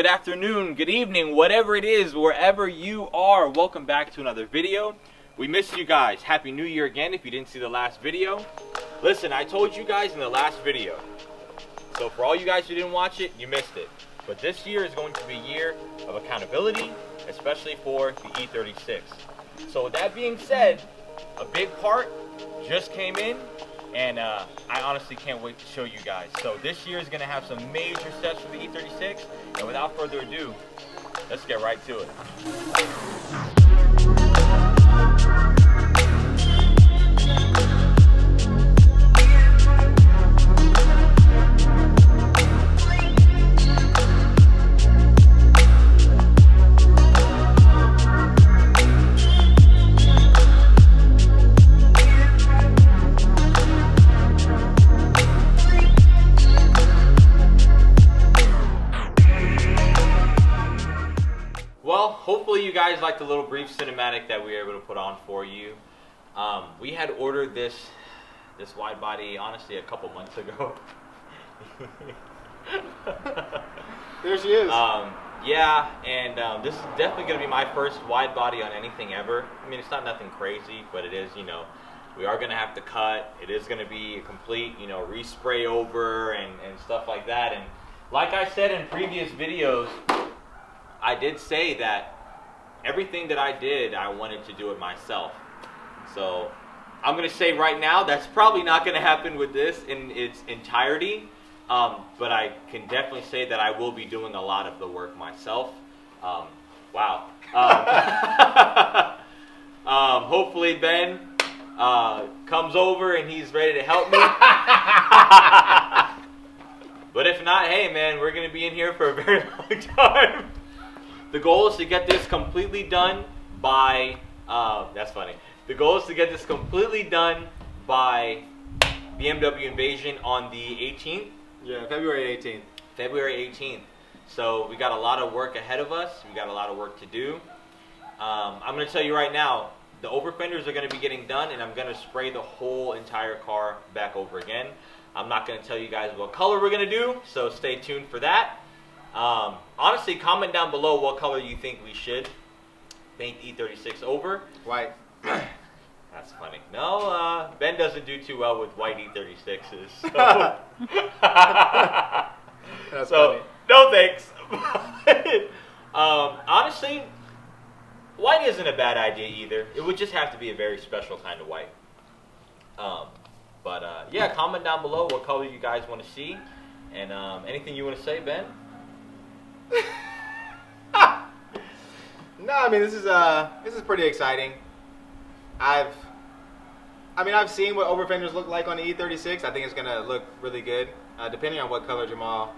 afternoon, good evening, whatever it is, wherever you are. Welcome back to another video. We missed you guys. Happy New Year again if you didn't see the last video. Listen, I told you guys in the last video. So for all you guys who didn't watch it, you missed it. But this year is going to be a year of accountability, especially for the E36. So with that being said, a big part just came in. And I honestly can't wait to show you guys. So this year is going to have some major steps for the E36. And without further ado, let's get right to it. Well, hopefully you guys liked the little brief cinematic that we were able to put on for you. We had ordered this wide body, honestly, a couple months ago. There she is. Yeah, and this is definitely going to be my first wide body on anything ever. I mean, it's not nothing crazy, but it is, you know, we are going to have to cut. It is going to be a complete, you know, respray over and stuff like that. And like I said in previous videos, I did say that everything that I did, I wanted to do it myself. So I'm going to say right now, that's probably not going to happen with this in its entirety. But I can definitely say that I will be doing a lot of the work myself. Wow. Hopefully Ben comes over and he's ready to help me. But if not, hey man, we're going to be in here for a very long time. The goal is to get this completely done by, that's funny. The goal is to get this completely done by BMW Invasion on the 18th. Yeah, February 18th. February 18th. So we got a lot of work ahead of us. We got a lot of work to do. I'm going to tell you right now, the overfenders are going to be getting done, and I'm going to spray the whole entire car back over again. I'm not going to tell you guys what color we're going to do, so stay tuned for that. Honestly, comment down below what color you think we should paint E36 over. White. That's funny. No, Ben doesn't do too well with white E36s. So, That's so funny. no thanks. Honestly, white isn't a bad idea either. It would just have to be a very special kind of white. Yeah, comment down below what color you guys want to see. And anything you want to say, Ben? No, I mean this is pretty exciting. I've seen what overfenders look like on the E36. I think it's gonna look really good, depending on what color Jamal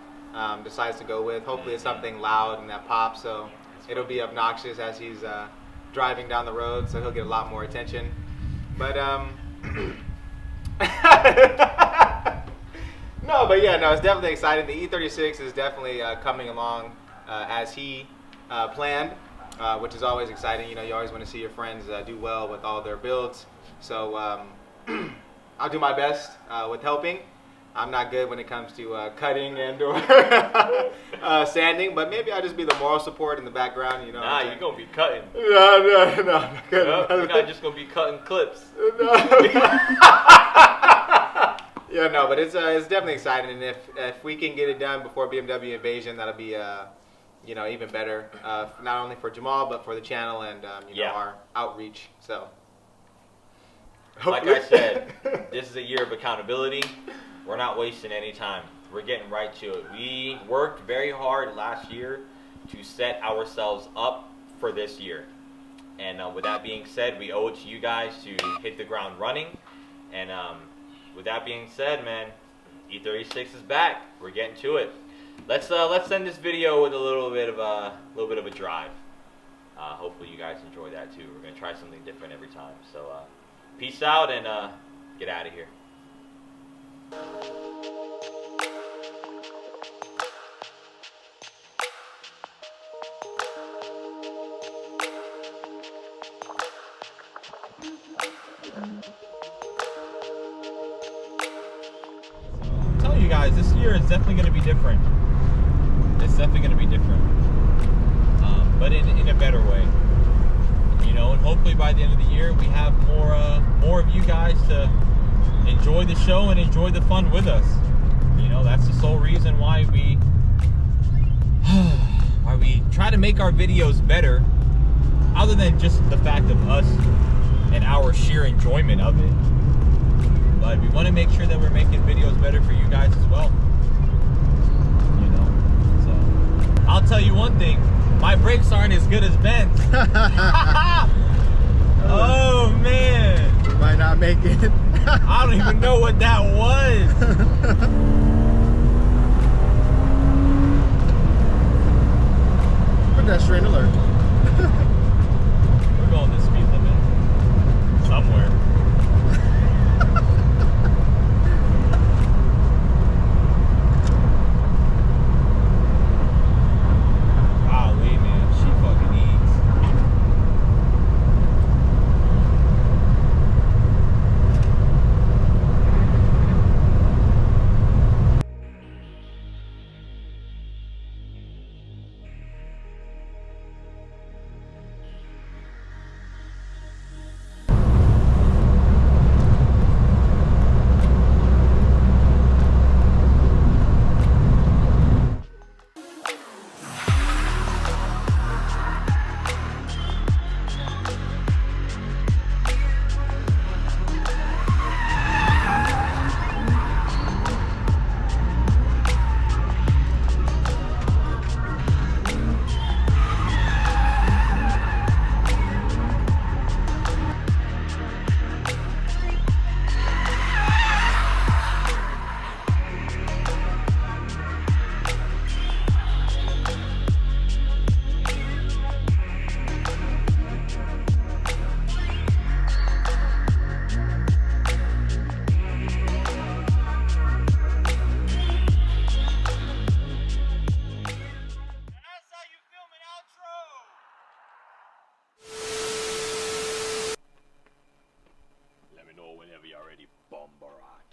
decides to go with. Hopefully it's something loud and that pops, so it'll be obnoxious as he's driving down the road, so he'll get a lot more attention. But no, but yeah, no, it's definitely exciting. The E36 is definitely coming along as he planned, which is always exciting. You know, you always want to see your friends do well with all their builds. So I'll do my best with helping. I'm not good when it comes to cutting and or sanding, but maybe I'll just be the moral support in the background. You know. Nah, you're gonna be cutting. No, I'm not good. Nope, you're not just gonna be cutting clips. Yeah, no, but it's definitely exciting, and if we can get it done before BMW Invasion, that'll be you know, even better, not only for Jamal but for the channel and you know, our outreach. So, like I said, this is a year of accountability. We're not wasting any time. We're getting right to it. We worked very hard last year to set ourselves up for this year, and with that being said, we owe it to you guys to hit the ground running. And with that being said, man, E36 is back. We're getting to it. Let's end this video with a little bit of a drive. Hopefully you guys enjoy that too. We're gonna try something different every time. So peace out and get out of here. I'm telling you guys, this year is definitely going to be different. It's definitely going to be different, but in a better way. You know, and hopefully by the end of the year we have more of you guys to enjoy the show and enjoy the fun with us. You know, that's the sole reason why we try to make our videos better, other than just the fact of us and our sheer enjoyment of it. But we want to make sure that we're making videos better for you guys as well. You know, so I'll tell you one thing: my brakes aren't as good as Ben's. Oh man, We might not make it. I don't even know what that was. Pedestrian alert. We're going the speed limit somewhere. Golly, man, she fucking eats. Let me know whenever you're ready, Bomberat.